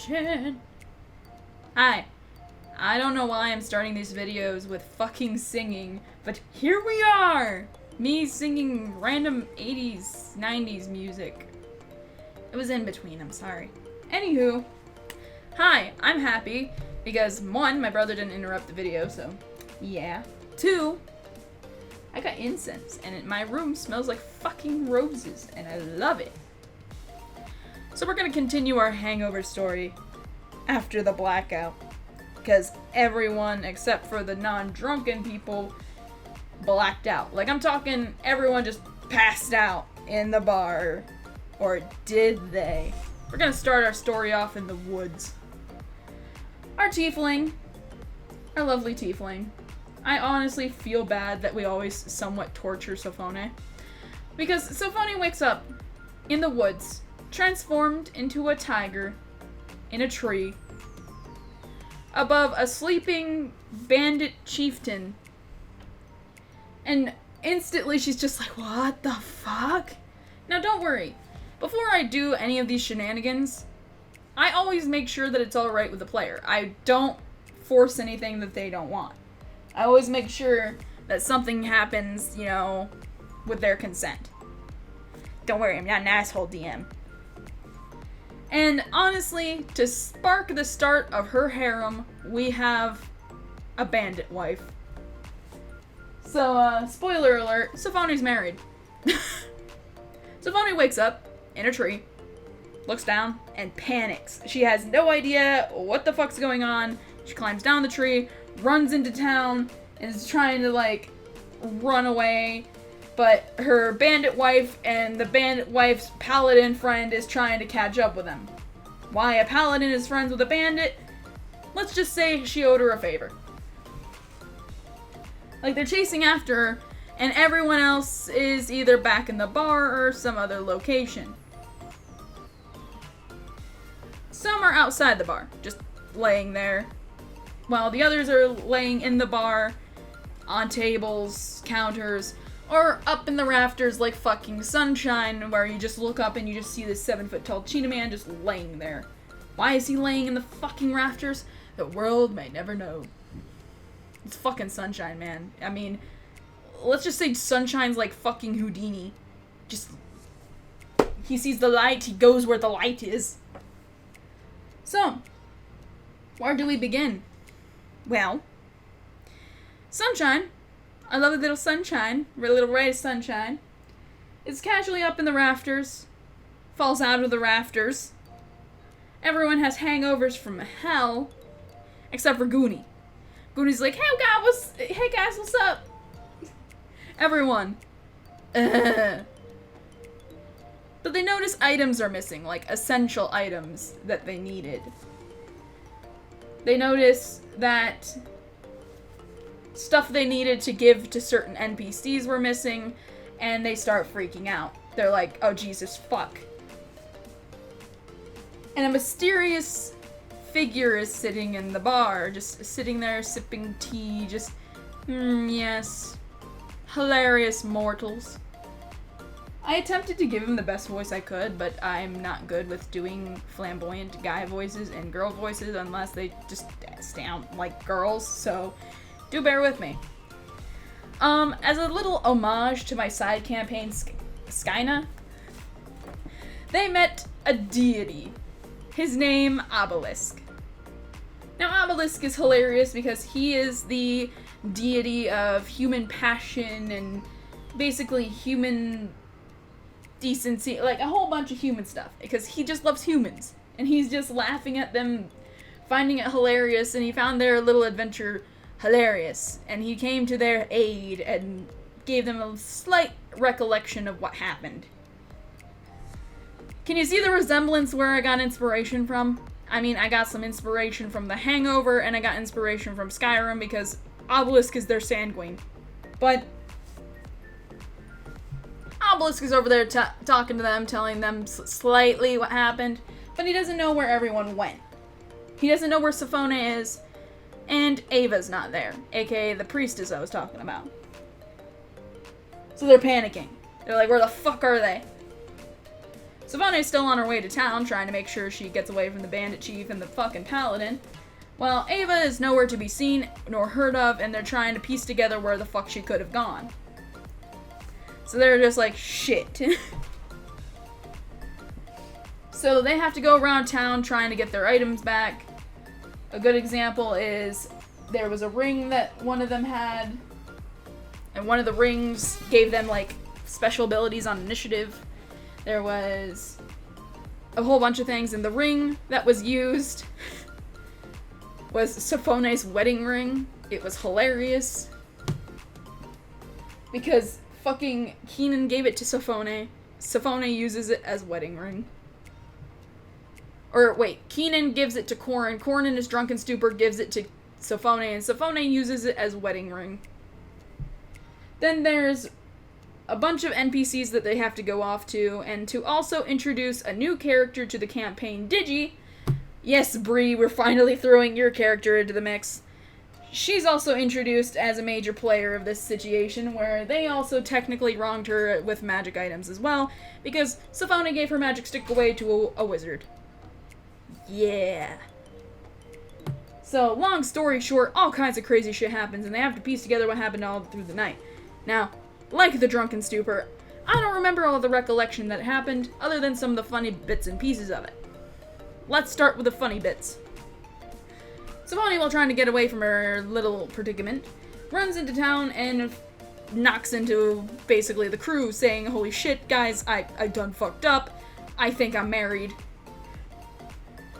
attention. Hi. I don't know why I'm starting these videos with fucking singing, but here we are! Me singing random 80s, 90s music. It was in between, I'm sorry. Anywho, hi, I'm happy because 1, my brother didn't interrupt the video, so yeah. 2, I got incense and my room smells like fucking roses and I love it. So we're gonna continue our hangover story after the blackout. Because everyone, except for the non-drunken people, blacked out. Like, I'm talking everyone just passed out in the bar. Or did they? We're gonna start our story off in the woods. Our tiefling, our lovely tiefling. I honestly feel bad that we always somewhat torture Sophone. Because Sophone wakes up in the woods, transformed into a tiger in a tree, above a sleeping bandit chieftain. And instantly she's just like, what the fuck? Now don't worry. Before I do any of these shenanigans, I always make sure that it's alright with the player. I don't force anything that they don't want. I always make sure that something happens, you know, with their consent. Don't worry, I'm not an asshole DM. And honestly, to spark the start of her harem, we have a bandit wife. So, spoiler alert, Sophone's married. Sophone wakes up in a tree, looks down, and panics. She has no idea what the fuck's going on. She climbs down the tree, runs into town, and is trying to, like, run away. But her bandit wife and the bandit wife's paladin friend is trying to catch up with them. Why a paladin is friends with a bandit? Let's just say she owed her a favor. Like, they're chasing after her, and everyone else is either back in the bar or some other location. Some are outside the bar, just laying there, while the others are laying in the bar, on tables, counters, or up in the rafters like fucking Sunshine, where you just look up and you just see this 7-foot-tall cheetah man just laying there. Why is he laying in the fucking rafters? The world may never know. It's fucking Sunshine, man. I mean, let's just say Sunshine's like fucking Houdini. Just, he sees the light, he goes where the light is. So, where do we begin? Well, Sunshine, our lovely little Sunshine, little ray of sunshine, is casually up in the rafters, falls out of the rafters. Everyone has hangovers from hell, except for Goonie. Goonie's like, hey guys, what's up? Everyone. But they notice items are missing, like essential items that they needed. They notice that stuff they needed to give to certain NPCs were missing, and they start freaking out. They're like, oh Jesus, fuck. And a mysterious figure is sitting in the bar, just sitting there sipping tea, just, yes. Hilarious mortals. I attempted to give him the best voice I could, but I'm not good with doing flamboyant guy voices and girl voices unless they just sound like girls, so do bear with me. As a little homage to my side campaign, Skyna, they met a deity. His name, Obelisk. Now, Obelisk is hilarious because he is the deity of human passion and basically human decency, like a whole bunch of human stuff, because he just loves humans, and he's just laughing at them, finding it hilarious, and he found their little adventure hilarious, and he came to their aid and gave them a slight recollection of what happened. Can you see the resemblance where I got inspiration from? I mean, I got some inspiration from the Hangover, and I got inspiration from Skyrim, because Obelisk is their sanguine. But Obelisk is over there talking to them, telling them slightly what happened, but he doesn't know where everyone went. He doesn't know where Sophone is, and Ava's not there, aka the priestess I was talking about. So they're panicking. They're like, where the fuck are they? Sylvain's still on her way to town, trying to make sure she gets away from the bandit chief and the fucking paladin, while Ava is nowhere to be seen nor heard of, and they're trying to piece together where the fuck she could have gone. So they're just like, shit. So they have to go around town trying to get their items back. A good example is there was a ring that one of them had, and one of the rings gave them like special abilities on initiative. There was a whole bunch of things, and the ring that was used was Sophone's wedding ring. It was hilarious because fucking Keenan gave it to Sophone. Sophone uses it as wedding ring. Or wait, Keenan gives it to Corrin. Corrin in his drunken stupor gives it to Sophone, and Sophone uses it as wedding ring. Then there's a bunch of NPCs that they have to go off to, and to also introduce a new character to the campaign, Digi. Yes, Bree, we're finally throwing your character into the mix. She's also introduced as a major player of this situation, where they also technically wronged her with magic items as well, because Sophone gave her magic stick away to a wizard. Yeah. So, long story short, all kinds of crazy shit happens, and they have to piece together what happened all through the night. Now, like the drunken stupor, I don't remember all the recollection that happened, other than some of the funny bits and pieces of it. Let's start with the funny bits. Sophone, while trying to get away from her little predicament, runs into town and knocks into basically the crew, saying, "Holy shit, guys, I done fucked up. I think I'm married."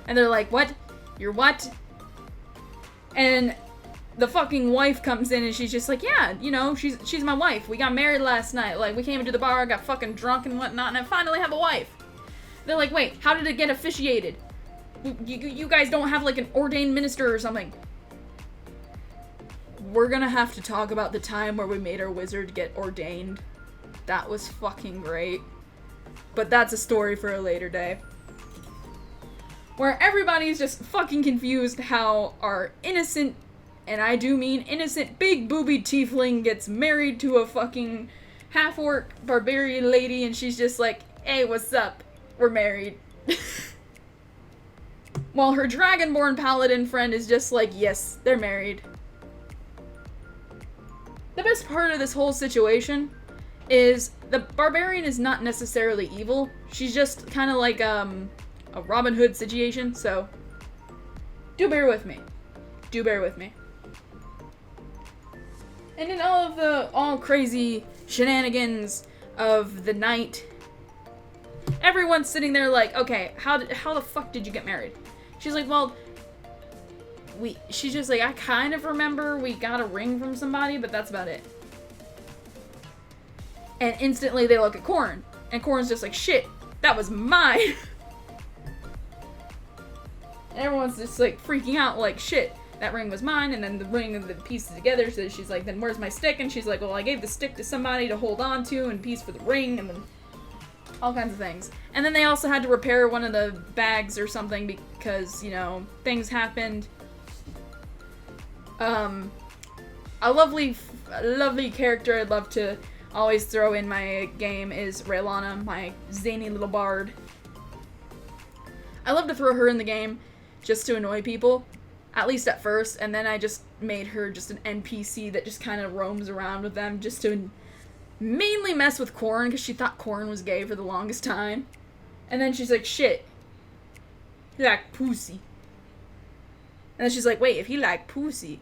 And they're like, "What? You're what?" And the fucking wife comes in and she's just like, "Yeah, you know, she's my wife. We got married last night. Like, we came into the bar, got fucking drunk and whatnot, and I finally have a wife." They're like, "Wait, how did it get officiated? You guys don't have, like, an ordained minister or something?" We're gonna have to talk about the time where we made our wizard get ordained. That was fucking great. But that's a story for a later day. Where everybody's just fucking confused how our innocent, and I do mean innocent, big booby tiefling gets married to a fucking half-orc barbarian lady, and she's just like, "Hey, what's up? We're married." While her dragonborn paladin friend is just like, "Yes, they're married." The best part of this whole situation is the barbarian is not necessarily evil. She's just kind of like, a Robin Hood situation, so do bear with me. Do bear with me. And in all of the crazy shenanigans of the night, everyone's sitting there like, "Okay, how the fuck did you get married?" She's like, "Well, she's just like, I kind of remember we got a ring from somebody, but that's about it." And instantly they look at Corrin, and Corrin's just like, "Shit, that was mine." And everyone's just like freaking out, like, "Shit, that ring was mine," and then the ring and the pieces together, so she's like, "Then where's my stick?" And she's like, "Well, I gave the stick to somebody to hold on to and piece for the ring," and then all kinds of things. And then they also had to repair one of the bags or something because, you know, things happened. A lovely character I'd love to always throw in my game is Rihanna, my zany little bard. I love to throw her in the game just to annoy people, at least at first, and then I just made her just an NPC that just kind of roams around with them just to mainly mess with Corrin, because she thought Corrin was gay for the longest time. And then she's like, "Shit, he like pussy." And then she's like, "Wait, if he like pussy,"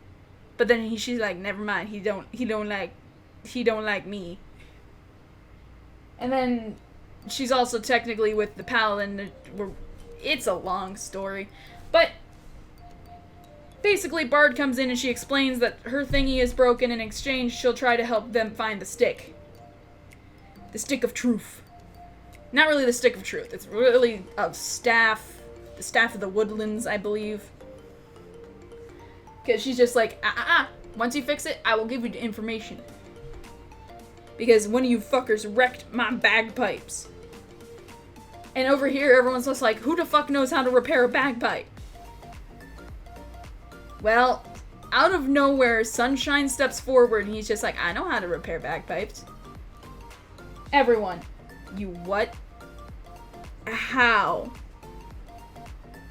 but then she's like, "Never mind, he don't like me." And then she's also technically with the paladin. It's a long story, but basically Bard comes in and she explains that her thingy is broken. In exchange, she'll try to help them find the stick. The stick of truth. Not really the stick of truth. It's really a staff. The staff of the woodlands, I believe. Because she's just like, once you fix it, I will give you the information. Because one of you fuckers wrecked my bagpipes. And over here, everyone's just like, who the fuck knows how to repair a bagpipe? Well, out of nowhere, Sunshine steps forward and he's just like, "I know how to repair bagpipes." Everyone, you what? How?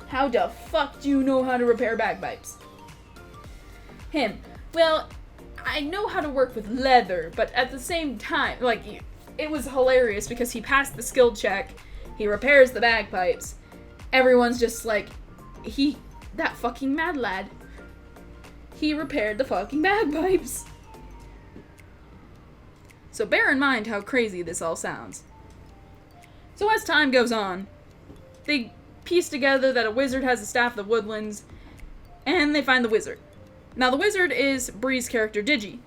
How the fuck do you know how to repair bagpipes? Him. Well, I know how to work with leather, but at the same time, like, it was hilarious because he passed the skill check, he repairs the bagpipes, everyone's just like, that fucking mad lad, he repaired the fucking bagpipes. So bear in mind how crazy this all sounds. So as time goes on, they piece together that a wizard has a staff of the woodlands, and they find the wizard. Now the wizard is Bree's character, Digi.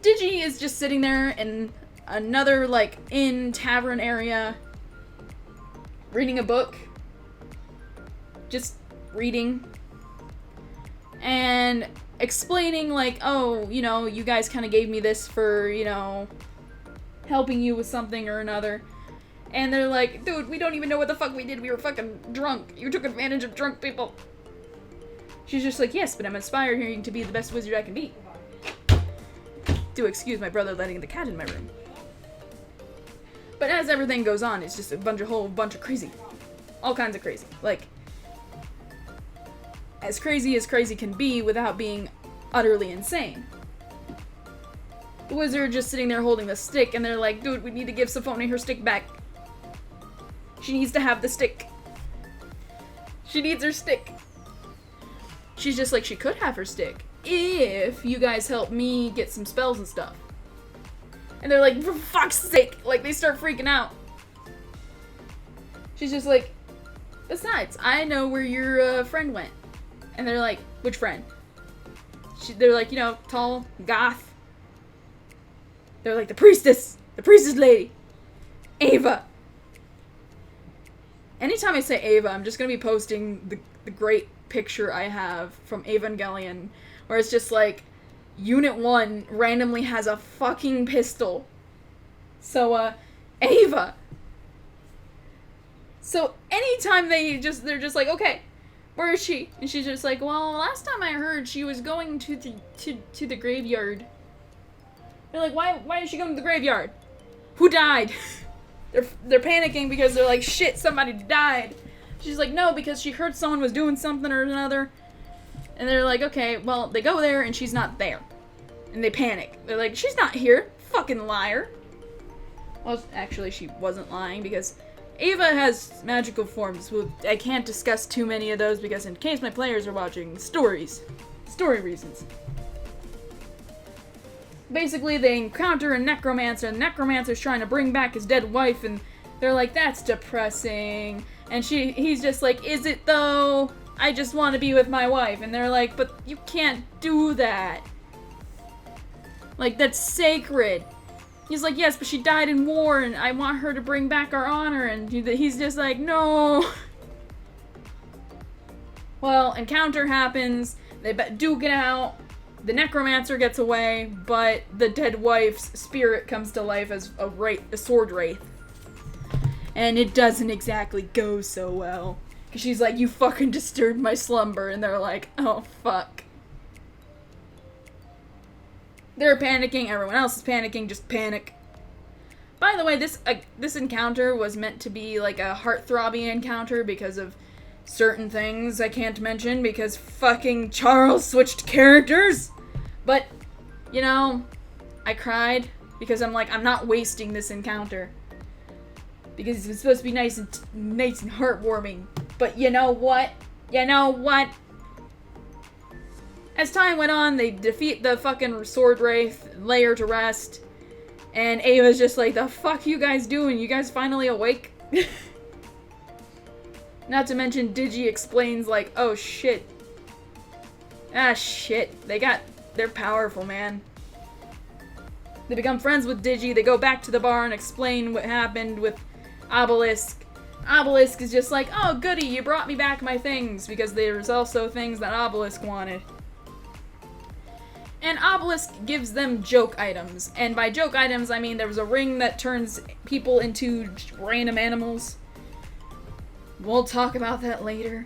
Digi is just sitting there in another, like, inn, tavern area, reading a book. Just reading. And explaining, like, oh, you know, you guys kind of gave me this for, you know, helping you with something or another. And they're like, dude, we don't even know what the fuck we did. We were fucking drunk. You took advantage of drunk people. She's just like, yes, but I'm aspiring to be the best wizard I can be. Do excuse my brother letting the cat in my room. But as everything goes on, it's just a whole bunch of crazy. All kinds of crazy. Like, as crazy can be without being utterly insane. The wizard just sitting there holding the stick, and they're like, dude, we need to give Sophone her stick back. She needs to have the stick. She needs her stick. She's just like, she could have her stick if you guys help me get some spells and stuff. And they're like, for fuck's sake! Like, they start freaking out. She's just like, besides, I know where your friend went. And they're like, which friend? They're like, you know, tall, goth. They're like, the priestess lady, Ava. Anytime I say Ava, I'm just gonna be posting the great picture I have from Evangelion, where it's just like, Unit 1 randomly has a fucking pistol. So, Ava. So, anytime they're just like, okay, where is she? And she's just like, well, last time I heard she was going to the graveyard. They're like, why is she going to the graveyard? Who died? They're panicking because they're like, shit, somebody died. She's like, no, because she heard someone was doing something or another. And they're like, okay, well, they go there and she's not there. And they panic. They're like, she's not here. Fucking liar. Well, actually, she wasn't lying because Ava has magical forms. Well, I can't discuss too many of those because in case my players are watching story reasons. Basically, they encounter a necromancer, and the necromancer's trying to bring back his dead wife, and they're like, that's depressing. And he's just like, is it though? I just want to be with my wife. And they're like, but you can't do that. Like, that's sacred. He's like, yes, but she died in war, and I want her to bring back our honor. And he's just like, no. Well, encounter happens. They do get out. The necromancer gets away, but the dead wife's spirit comes to life as a sword wraith. And it doesn't exactly go so well. Because she's like, you fucking disturbed my slumber. And they're like, oh, fuck. They're panicking. Everyone else is panicking. Just panic. By the way, this encounter was meant to be like a heart-throbbing encounter because of certain things I can't mention because fucking Charles switched characters. But, you know, I cried because I'm like, I'm not wasting this encounter. Because it's supposed to be nice and heartwarming. But you know what? As time went on, they defeat the fucking sword wraith, lay her to rest, and Ava's just like, the fuck you guys doing? You guys finally awake? Not to mention, Digi explains like, oh shit. Ah shit. They're powerful, man. They become friends with Digi, they go back to the bar and explain what happened with Obelisk. Obelisk is just like, oh goody, you brought me back my things, because there's also things that Obelisk wanted. And Obelisk gives them joke items, and by joke items I mean there was a ring that turns people into random animals. We'll talk about that later.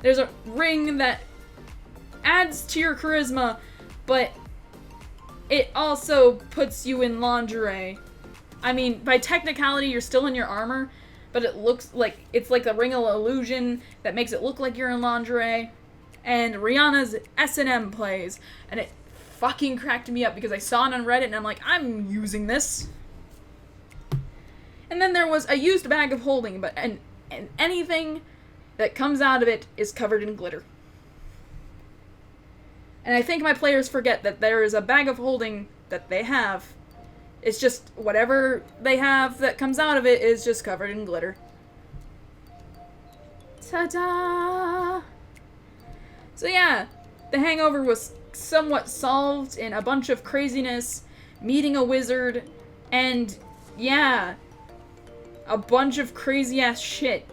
There's a ring that adds to your charisma, but it also puts you in lingerie. I mean, by technicality, you're still in your armor, but it looks like, it's like a ring of illusion that makes it look like you're in lingerie. And Rihanna's S&M plays, and it fucking cracked me up because I saw it on Reddit and I'm like, I'm using this. And then there was a used bag of holding, but and anything that comes out of it is covered in glitter. And I think my players forget that there is a bag of holding that they have. It's just whatever they have that comes out of it is just covered in glitter. Ta-da! So yeah, the hangover was somewhat solved in a bunch of craziness, meeting a wizard, and yeah, a bunch of crazy ass shit.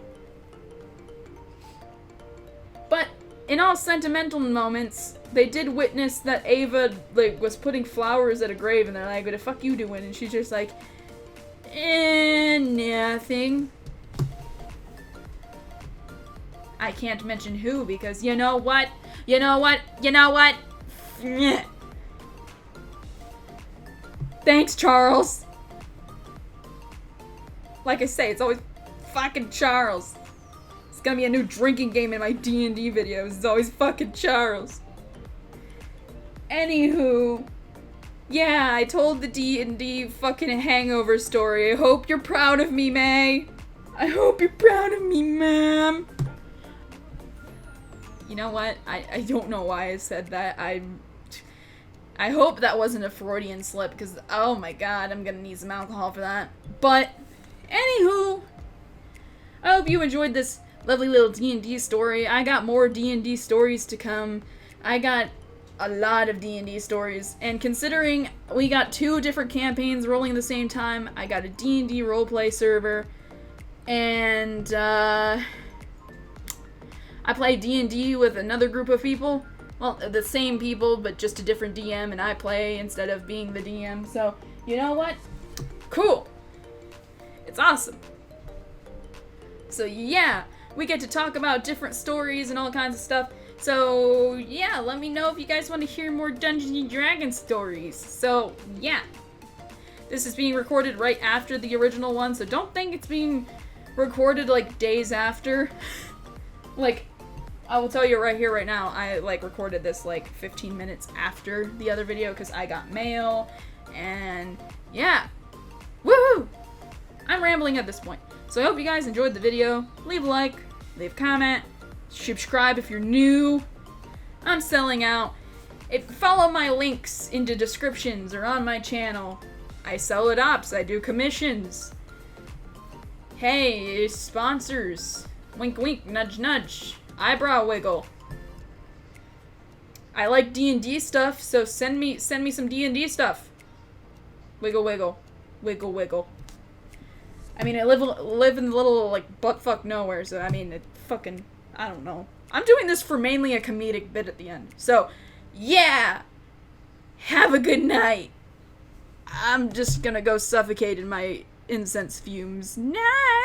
But in all sentimental moments, they did witness that Ava was putting flowers at a grave, and they're like, "What the fuck you doing?" And she's just like, nothing. I can't mention who because you know what? You know what? You know what? Thanks, Charles. Like I say, it's always fucking Charles. It's gonna be a new drinking game in my D&D videos. It's always fucking Charles. Anywho, yeah, I told the D&D fucking hangover story. I hope you're proud of me, May. I hope you're proud of me, ma'am. You know what? I don't know why I said that. I hope that wasn't a Freudian slip, because, oh my god, I'm gonna need some alcohol for that. But, anywho, I hope you enjoyed this lovely little D&D story. I got more D&D stories to come. I got a lot of D&D stories, and considering we got 2 different campaigns rolling at the same time, I got a D&D roleplay server, and, I play D&D with another group of people. Well, the same people, but just a different DM, and I play instead of being the DM. So, you know what? Cool. It's awesome. So, yeah, we get to talk about different stories and all kinds of stuff. So, yeah, let me know if you guys want to hear more Dungeons & Dragons stories. So, yeah. This is being recorded right after the original one, so don't think it's being recorded, like, days after. Like, I will tell you right here, right now, I, recorded this, 15 minutes after the other video, because I got mail, and, yeah. Woohoo! I'm rambling at this point. So I hope you guys enjoyed the video. Leave a like, leave a comment, subscribe if you're new. I'm selling out. Follow my links in the descriptions or on my channel. I sell at ops, I do commissions. Hey, sponsors. Wink wink, nudge nudge. Eyebrow wiggle. I like D&D stuff, so send me some D&D stuff. Wiggle wiggle. Wiggle wiggle. I mean, I live in the little, buttfuck nowhere, so I mean, it fucking, I don't know. I'm doing this for mainly a comedic bit at the end. So, yeah! Have a good night! I'm just gonna go suffocate in my incense fumes. Night!